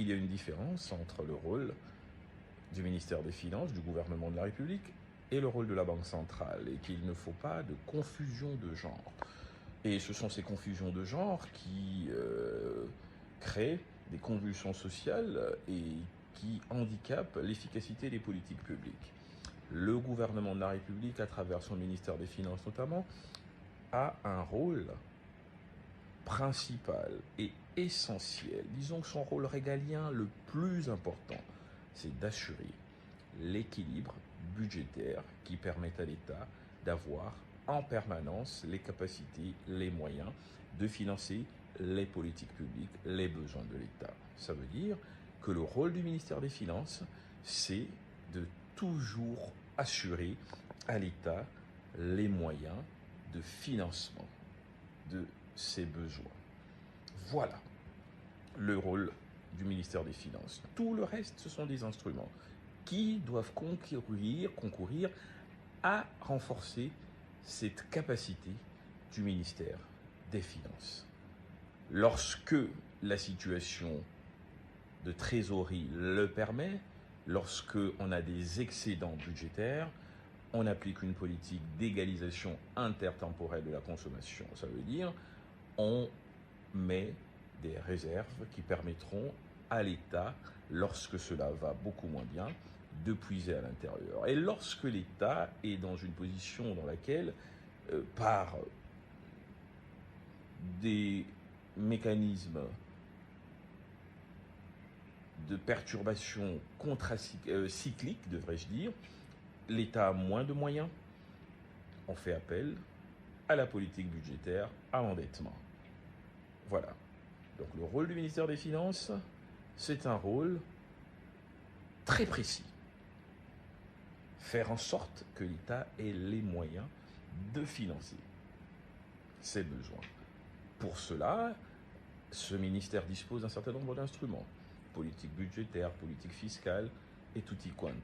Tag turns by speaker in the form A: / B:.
A: qu'il y a une différence entre le rôle du ministère des Finances, du gouvernement de la République, et le rôle de la Banque centrale, et qu'il ne faut pas de confusion de genre. Et ce sont ces confusions de genre qui créent des convulsions sociales et qui handicapent l'efficacité des politiques publiques. Le gouvernement de la République, à travers son ministère des Finances notamment, a un rôle principal et essentiel, disons que son rôle régalien le plus important, c'est d'assurer l'équilibre budgétaire qui permet à l'État d'avoir en permanence les capacités, les moyens de financer les politiques publiques, les besoins de l'État. Ça veut dire que le rôle du ministère des Finances, c'est de toujours assurer à l'État les moyens de financement de ses besoins. Voilà le rôle du ministère des Finances. Tout le reste, ce sont des instruments qui doivent concourir à renforcer cette capacité du ministère des Finances. Lorsque la situation de trésorerie le permet, lorsque on a des excédents budgétaires, on applique une politique d'égalisation intertemporelle de la consommation. Ça veut dire on met des réserves qui permettront à l'État, lorsque cela va beaucoup moins bien, de puiser à l'intérieur. Et lorsque l'État est dans une position dans laquelle, par des mécanismes de perturbation cyclique, devrais-je dire, l'État a moins de moyens, on fait appel à la politique budgétaire, à l'endettement. Voilà. Donc le rôle du ministère des Finances, c'est un rôle très précis. Faire en sorte que l'État ait les moyens de financer ses besoins. Pour cela, ce ministère dispose d'un certain nombre d'instruments. Politique budgétaire, politique fiscale et tutti quanti.